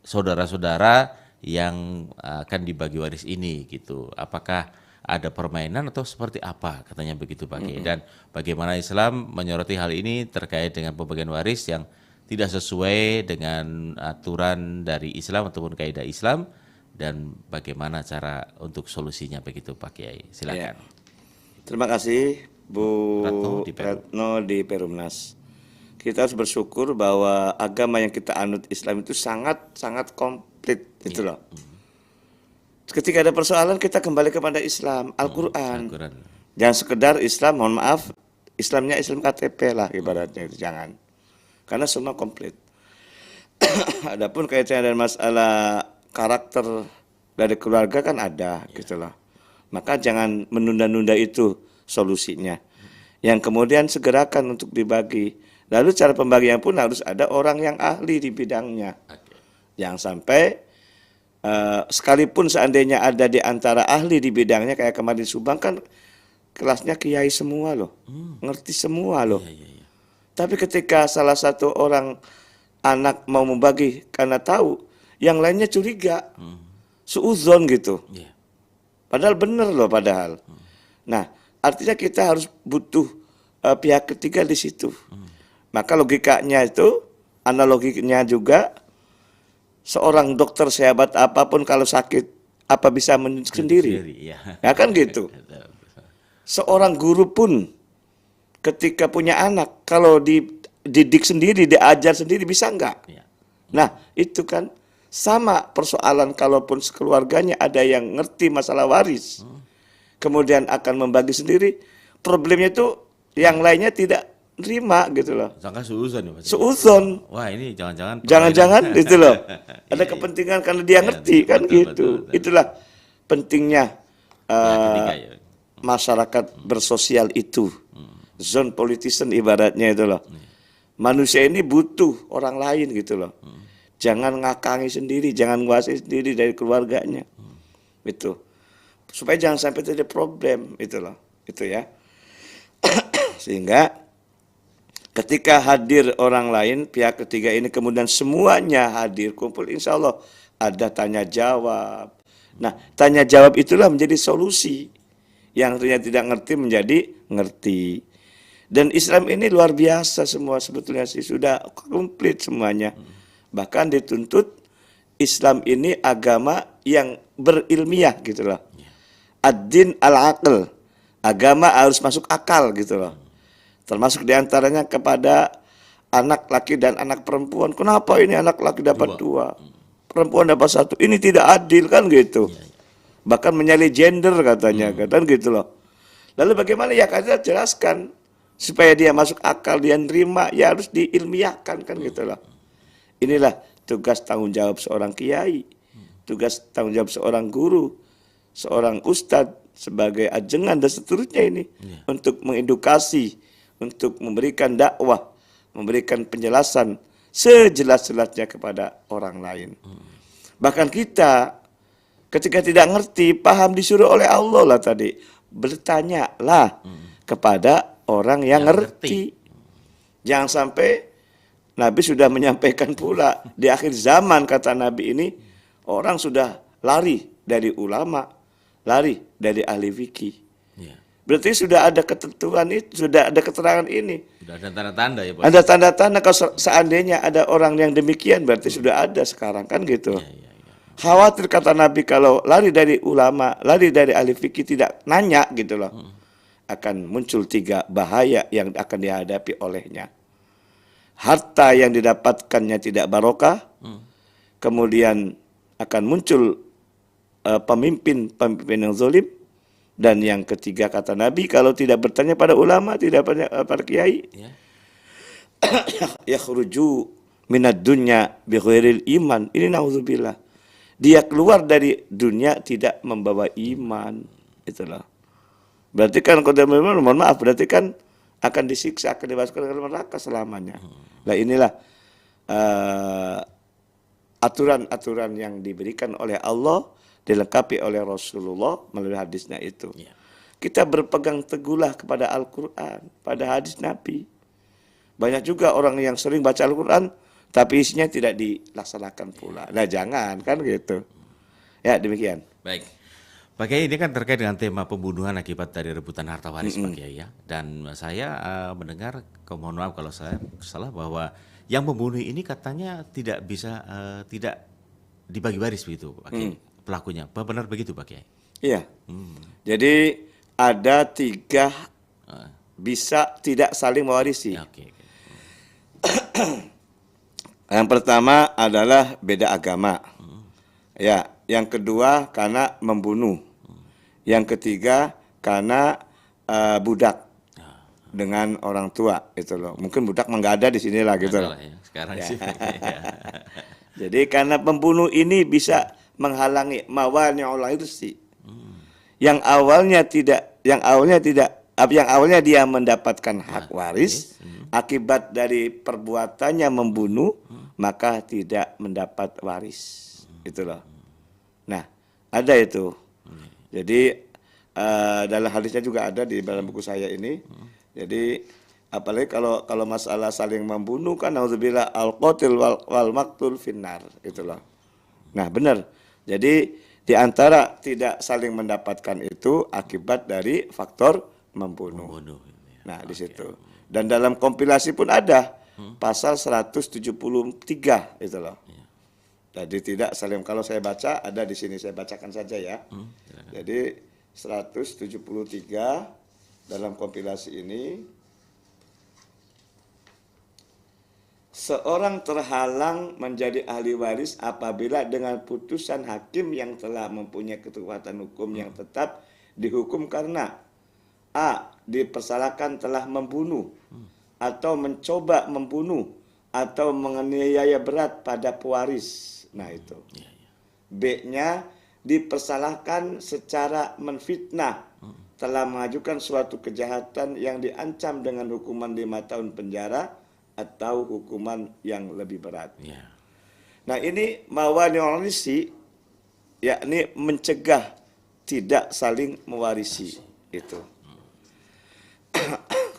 saudara-saudara yang akan dibagi waris ini gitu. Apakah ada permainan atau seperti apa, katanya begitu Pak Kiai. Dan bagaimana Islam menyoroti hal ini terkait dengan pembagian waris yang tidak sesuai dengan aturan dari Islam ataupun kaidah Islam, dan bagaimana cara untuk solusinya begitu Pak Kiai. Silakan. Ya. Terima kasih Bu Retno di Perumnas. Kita harus bersyukur bahwa agama yang kita anut Islam itu sangat komplit gitu loh. Ketika ada persoalan kita kembali kepada Islam, Al-Quran. Jangan sekedar Islam, mohon maaf, Islamnya Islam KTP lah ibaratnya itu, jangan. Karena semua komplit. Adapun kaitannya dengan masalah karakter dari keluarga kan ada gitu loh. Maka jangan menunda-nunda itu solusinya. Yang kemudian segerakan untuk dibagi. Lalu cara pembagian pun harus ada orang yang ahli di bidangnya. Jangan sampai sekalipun seandainya ada di antara ahli di bidangnya, kayak kemarin di Subang kan kelasnya kiai semua loh, ngerti semua loh. Tapi ketika salah satu orang anak mau membagi karena tahu, yang lainnya curiga, suudzon gitu. Padahal benar loh padahal. Nah, artinya kita harus butuh pihak ketiga di situ. Maka logikanya itu, analoginya juga, seorang dokter sehebat apapun kalau sakit, apa bisa menyembuhkan sendiri? Ya kan gitu. Seorang guru pun ketika punya anak, kalau dididik sendiri, diajar sendiri, bisa enggak? Nah, itu kan sama persoalan kalaupun sekeluarganya ada yang ngerti masalah waris, kemudian akan membagi sendiri, problemnya itu yang lainnya tidak terima gitu loh. Sangka suuzon ya Pak. Suuzon. Wah, ini jangan-jangan itu loh. Ada kepentingan karena dia ngerti kan gitu. Itulah pentingnya masyarakat bersosial itu. Zone politician ibaratnya itu loh. Manusia ini butuh orang lain gitu loh. Jangan ngakangi sendiri, jangan nguasai sendiri dari keluarganya. Itu. Supaya jangan sampai terjadi problem itu loh. Itu ya. Sehingga ketika hadir orang lain, pihak ketiga ini kemudian semuanya hadir, kumpul, insya Allah ada tanya jawab. Nah, tanya jawab itulah menjadi solusi. Yang ternyata tidak ngerti menjadi ngerti. Dan Islam ini luar biasa semua sebetulnya sih, sudah komplit semuanya. Bahkan dituntut Islam ini agama yang berilmiah gitu loh. Ad-din al-aql, agama harus masuk akal gitu loh. Termasuk diantaranya kepada anak laki dan anak perempuan. Kenapa ini anak laki dapat dua, perempuan dapat satu? Ini tidak adil kan gitu. Bahkan menyalahi gender katanya, kan gitu loh. Lalu bagaimana ya, kita jelaskan supaya dia masuk akal, dia nerima, ya harus diilmiahkan kan gitu loh. Inilah tugas tanggung jawab seorang kiai, tugas tanggung jawab seorang guru, seorang ustadz sebagai ajengan dan seterusnya ini untuk mengedukasi, untuk memberikan dakwah, memberikan penjelasan sejelas-jelasnya kepada orang lain. Bahkan kita ketika tidak ngerti, paham disuruh oleh Allah lah tadi, bertanyalah kepada orang yang ngerti. Jangan sampai Nabi sudah menyampaikan pula di akhir zaman, kata Nabi ini, orang sudah lari dari ulama, lari dari ahli fikih. Berarti sudah ada ketentuan itu, sudah ada keterangan ini. Sudah ada tanda-tanda ya Pak. Ada tanda-tanda kalau seandainya ada orang yang demikian, berarti sudah ada sekarang kan gitu. Khawatir kata Nabi kalau lari dari ulama, lari dari ahli fikih tidak nanya gitu loh. Akan muncul 3 bahaya yang akan dihadapi olehnya. Harta yang didapatkannya tidak barokah. Kemudian akan muncul pemimpin yang zalim. Dan yang ketiga kata Nabi, kalau tidak bertanya pada ulama, tidak bertanya pada kiai, yakhruju minad dunya bi ghairil iman. Ini naudzubillah. Dia keluar dari dunia tidak membawa iman. Itulah. Berarti kan kalau mohon maaf, berarti kan akan disiksa, akan dimasukkan ke neraka selamanya. Nah inilah aturan-aturan yang diberikan oleh Allah, dilengkapi oleh Rasulullah melalui hadisnya itu. Kita berpegang teguhlah kepada Al-Quran, pada hadis Nabi. Banyak juga orang yang sering baca Al-Quran, tapi isinya tidak dilaksanakan pula. Nah jangan kan gitu. Ya demikian. Baik. Pak Kiai, ini kan terkait dengan tema pembunuhan akibat dari rebutan harta waris Pak Kiai ya. Dan saya mendengar, mohon maaf kalau saya salah, bahwa yang membunuh ini katanya tidak bisa tidak dibagi waris begitu Pak Kiai, pelakunya. Benar begitu Pak Kiai? Iya. Jadi ada 3 bisa tidak saling mewarisi. Ya, oke. Yang pertama adalah beda agama. Ya, yang kedua karena membunuh. Yang ketiga karena budak dengan orang tua itu loh. Mungkin budak nggak ada di sini lah gitu loh. Ya, sekarang Ya. sih. Jadi karena pembunuh ini bisa menghalangi mawani'ul irsi. Yang awalnya dia mendapatkan hak waris, akibat dari perbuatannya membunuh, maka tidak mendapat waris. Itu loh. Nah, ada itu. Jadi dalam hadisnya juga ada di dalam buku saya ini. Jadi apalagi kalau masalah saling membunuh kan nauzubillah al-qatil wal maqtul finnar, itu loh. Nah, benar. Jadi di antara tidak saling mendapatkan itu akibat dari faktor membunuh. Nah, di situ. Dan dalam kompilasi pun ada pasal 173 itu loh. Jadi tidak saling, kalau saya baca ada di sini, saya bacakan saja ya. Jadi 173 dalam kompilasi ini, seorang terhalang menjadi ahli waris apabila dengan putusan hakim yang telah mempunyai kekuatan hukum yang tetap dihukum karena A. Dipersalahkan telah membunuh atau mencoba membunuh atau menganiaya berat pada pewaris. Nah itu. B-nya dipersalahkan secara menfitnah, telah mengajukan suatu kejahatan yang diancam dengan hukuman 5 tahun penjara atau hukuman yang lebih berat. Nah ini mawani'ul irsi, yakni mencegah tidak saling mewarisi itu.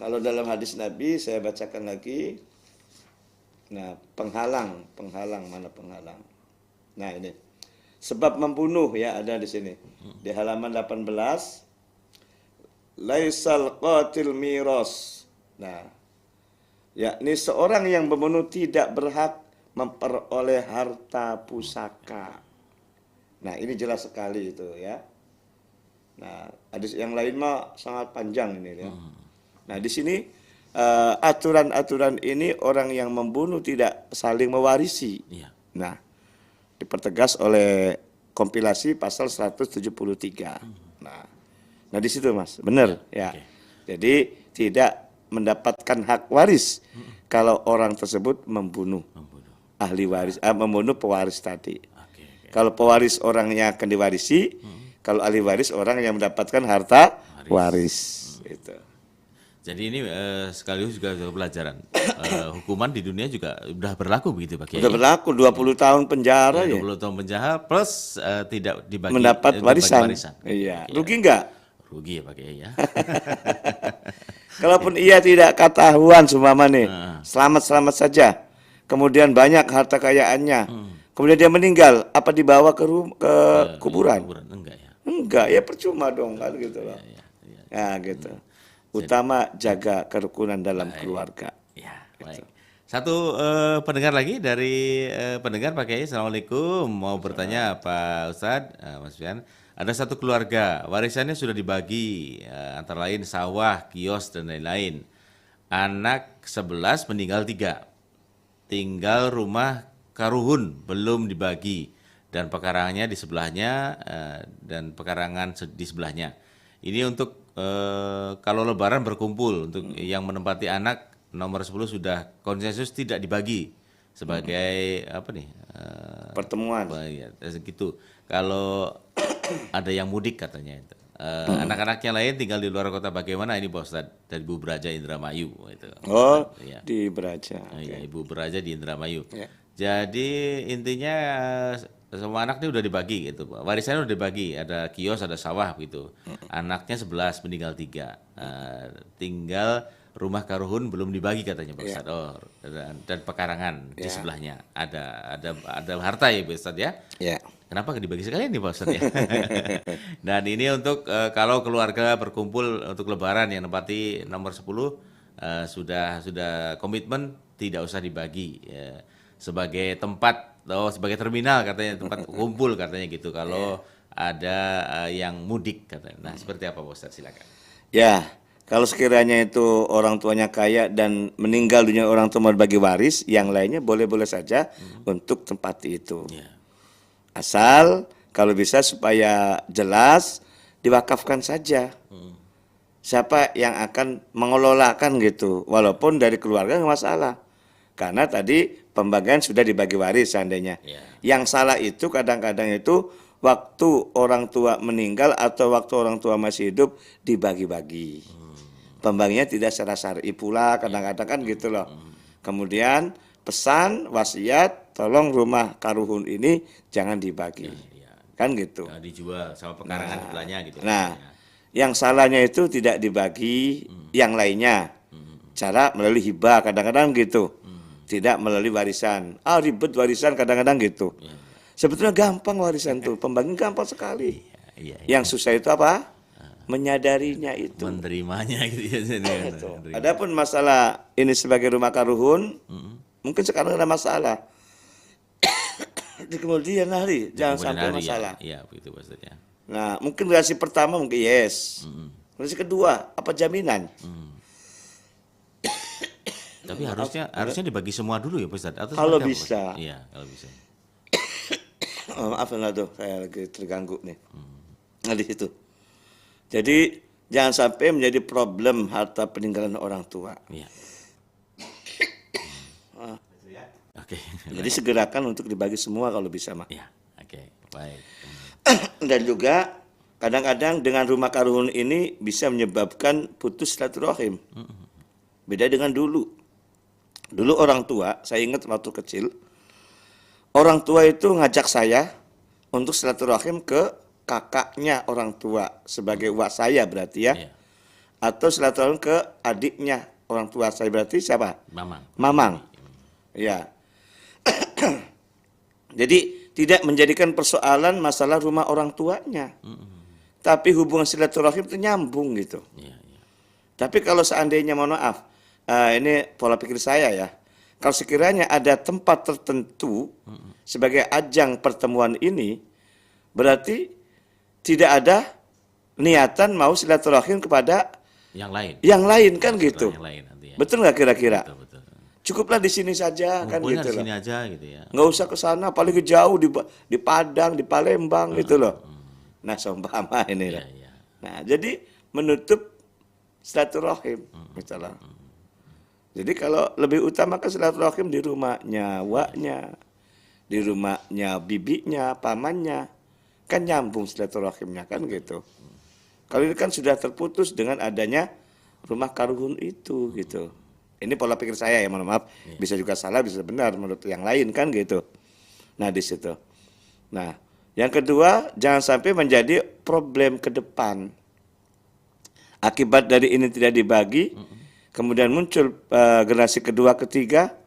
Kalau dalam hadis Nabi saya bacakan lagi. Nah, penghalang mana penghalang? Nah, ini. Sebab membunuh ya ada di sini. Di halaman 18. Laisal qatil miras. Nah, yakni seorang yang membunuh tidak berhak memperoleh harta pusaka. Nah, ini jelas sekali itu ya. Nah, hadis yang lain mah sangat panjang ini ya. Nah, di sini aturan-aturan ini orang yang membunuh tidak saling mewarisi. Nah, dipertegas oleh kompilasi pasal 173. Nah di situ Mas, benar ya. Jadi tidak mendapatkan hak waris kalau orang tersebut membunuh ahli waris, membunuh pewaris tadi. Kalau pewaris orangnya akan diwarisi, kalau ahli waris orang yang mendapatkan harta waris. Itu. Jadi ini sekaligus juga pelajaran. Hukuman di dunia juga sudah berlaku begitu Pak Kiai? Sudah berlaku 20 tahun penjara ya. 20 tahun penjara plus tidak dibagi mendapat warisan. Iya. Rugi enggak? Rugi ya Pak Kiai ya. Kalaupun ia tidak ketahuan seumpama nih, selamat-selamat saja. Kemudian banyak harta kekayaannya. Kemudian dia meninggal, apa dibawa ke kuburan? Enggak ya. Enggak, ya percuma dong kan gitu loh. Ya gitu. Utama jaga kerukunan dalam keluarga. Ya, baik. Satu pendengar lagi dari pendengar Pak Kiai. Assalamualaikum. Mau bertanya Pak Ustadz, Mas Fian. Ada satu keluarga, warisannya sudah dibagi antara lain sawah, kios dan lain-lain. Anak 11 meninggal 3. Tinggal rumah karuhun belum dibagi dan pekarangannya di sebelahnya dan pekarangan di sebelahnya. Ini untuk kalau lebaran berkumpul untuk yang menempati anak nomor 10 sudah konsensus tidak dibagi sebagai apa nih? Pertemuan. Ya, gitu. Kalau ada yang mudik katanya itu. Anak-anaknya lain tinggal di luar kota, bagaimana ini Pak Ustadz? Dari Ibu Beraja Indramayu itu. Oh, Ya. di Beraja. Iya, Ibu Beraja di Indramayu. Ya. Jadi intinya semua anak ini udah dibagi gitu, Pak. Warisannya udah dibagi, ada kios, ada sawah gitu. Anaknya 11, meninggal 3. Tinggal rumah karuhun belum dibagi katanya Pak Ustadz. Oh, dan pekarangan di sebelahnya. Ada harta ya Pak Ustadz ya. Ya. Kenapa nggak dibagi sekalian nih Pak Ustadz ya? Dan ini untuk kalau keluarga berkumpul untuk lebaran yang nempati nomor 10 sudah komitmen tidak usah dibagi sebagai tempat sebagai terminal katanya, tempat kumpul katanya gitu kalau ada yang mudik katanya. Nah, seperti apa Pak Ustadz, silakan. Ya, kalau sekiranya itu orang tuanya kaya dan meninggal dunia orang tua mau bagi waris, yang lainnya boleh-boleh saja untuk tempati itu. Ya. Asal kalau bisa supaya jelas diwakafkan saja. Siapa yang akan mengelolakan gitu, walaupun dari keluarga nggak masalah. Karena tadi pembagian sudah dibagi waris seandainya. Ya. Yang salah itu kadang-kadang itu waktu orang tua meninggal atau waktu orang tua masih hidup dibagi-bagi. Pembagiannya tidak secara syar'i pula kadang-kadang kan gitu loh. Kemudian pesan wasiat tolong rumah karuhun ini jangan dibagi. Ya. Kan gitu. Dijual sama pekarangan sebelahnya gitu. Nah, yang salahnya itu tidak dibagi yang lainnya. Cara melalui hibah kadang-kadang gitu. Tidak melalui warisan. Ribet warisan kadang-kadang gitu. Sebetulnya gampang warisan tuh, pembagian gampang sekali. Iya. Yang susah itu apa? Menyadarinya itu. Menerimanya gitu ya. Adapun masalah ini sebagai rumah karuhun, mungkin sekarang ada masalah. Di kemudian hari jangan sampai masalah. Iya, begitu Pak Ustadz ya. Nah, mungkin generasi pertama mungkin yes. Generasi kedua, apa jaminan? Tapi harusnya dibagi semua dulu ya Pak Ustadz. Atau Kalau seperti apa, bisa. Pak? Iya, kalau bisa. Maaf enggak tuh, saya lagi terganggu nih. Nah di situ. Jadi jangan sampai menjadi problem harta peninggalan orang tua. Iya. Oke. Jadi segerakan untuk dibagi semua kalau bisa, Mak. Iya, oke. Baik. Dan juga kadang-kadang dengan rumah karuhun ini bisa menyebabkan putus silaturahim. Beda dengan dulu. Dulu orang tua, saya ingat waktu kecil, orang tua itu ngajak saya untuk silaturahim ke kakaknya orang tua sebagai uak saya berarti ya. Iya. Atau silaturahim ke adiknya orang tua saya berarti siapa? Mamang. Ya. Jadi tidak menjadikan persoalan masalah rumah orang tuanya. Tapi hubungan silaturahim itu nyambung gitu. Iya. Tapi kalau seandainya mohon maaf, ini pola pikir saya ya. Kalau sekiranya ada tempat tertentu sebagai ajang pertemuan ini, berarti tidak ada niatan mau silaturahim kepada yang lain kan gitu. Yang lain nanti ya. Betul nggak kira-kira? Betul. Cukuplah di sini saja kan Ngumpulnya gitu di loh. sini aja gitu ya. Nggak usah ke sana, paling ke jauh di Padang, di Palembang gitu loh. Nah, seumpama ini loh. Iya. Nah, jadi menutup silaturahim gitu loh. Jadi kalau lebih utamakan silaturahim di rumahnya waknya, di rumahnya bibinya, pamannya, kan nyambung silaturahimnya kan gitu. Kalau ini kan sudah terputus dengan adanya rumah karuhun itu gitu. Ini pola pikir saya ya, mohon maaf. Bisa juga salah, bisa benar menurut yang lain kan gitu. Nah di situ. Nah yang kedua, jangan sampai menjadi problem ke depan. Akibat dari ini tidak dibagi, kemudian muncul generasi kedua, ketiga,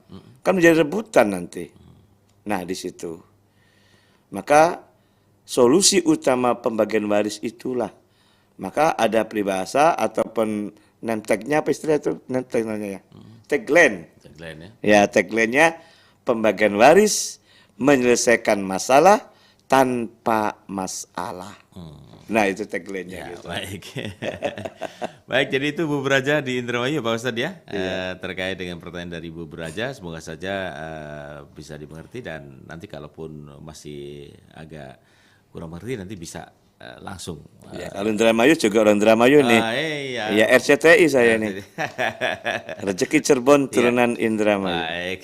kan menjadi rebutan nanti. Nah di situ. Maka solusi utama pembagian waris itulah. Maka ada peribahasa ataupun name tag-nya apa istilah itu? Name tag namanya ya. Tagline. Tagline ya. Ya, tagline-nya pembagian waris menyelesaikan masalah tanpa masalah. Nah, itu tagline-nya Ya, gitu. baik. Baik, jadi itu Bu Braja di Indramayu Pak Ustadz ya. Terkait dengan pertanyaan dari Bu Braja, semoga saja bisa dimengerti dan nanti kalaupun masih agak kurang mengerti nanti bisa langsung. Ya, kalau Indramayu juga orang Indramayu nih. Iya. Ya, RCTI saya nih. Rezeki Cirebon turunan Indramayu. Baik.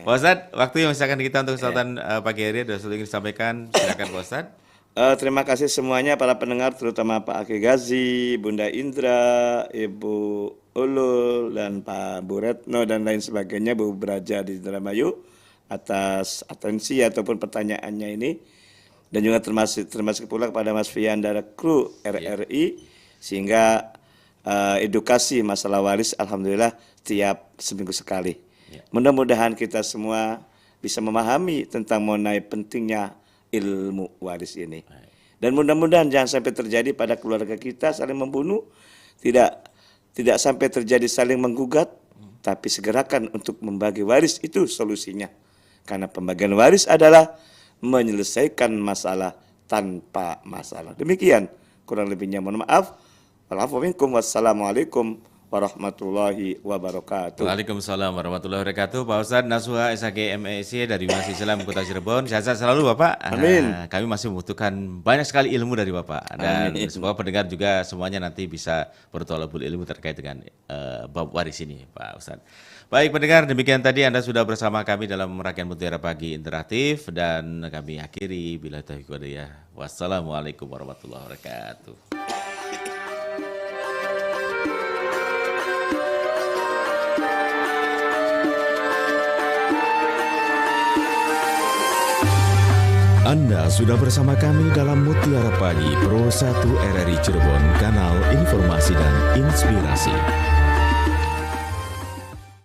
Pak Ustadz, waktu yang misalkan kita untuk kesempatan pagi hari sudah ingin disampaikan, silakan Pak Ustadz. Terima kasih semuanya para pendengar, terutama Pak Aki Gazi, Bunda Indra, Ibu Ulul, dan Pak Bu Retno, dan lain sebagainya, Bu Braja di Indramayu, atas atensi ataupun pertanyaannya ini. Dan juga termasuk pula kepada Mas Fiandara kru RRI, sehingga edukasi masalah waris alhamdulillah tiap seminggu sekali. Mudah-mudahan kita semua bisa memahami tentang mengenai pentingnya ilmu waris ini. Dan mudah-mudahan jangan sampai terjadi pada keluarga kita saling membunuh, tidak sampai terjadi saling menggugat, tapi segerakan untuk membagi waris, itu solusinya. Karena pembagian waris adalah menyelesaikan masalah tanpa masalah. Demikian, kurang lebihnya mohon maaf. Wassalamualaikum warahmatullahi wabarakatuh. Waalaikumsalam warahmatullahi wabarakatuh. Pak Ustadz Nasuha SHG MEC dari Universitas Islam Kota Cirebon. Sehat selalu Bapak. Amin. Kami masih membutuhkan banyak sekali ilmu dari Bapak. Dan Amin. semoga pendengar juga semuanya nanti bisa bertolabul ilmu terkait dengan bab waris ini Pak Ustadz. Baik pendengar, demikian tadi Anda sudah bersama kami dalam rangkaian Mutiara Pagi Interaktif. Dan kami akhiri bila taufiq walhidayah. Wassalamualaikum warahmatullahi wabarakatuh. Anda sudah bersama kami dalam Mutiara Pagi Pro 1 RRI Cirebon, kanal informasi dan inspirasi.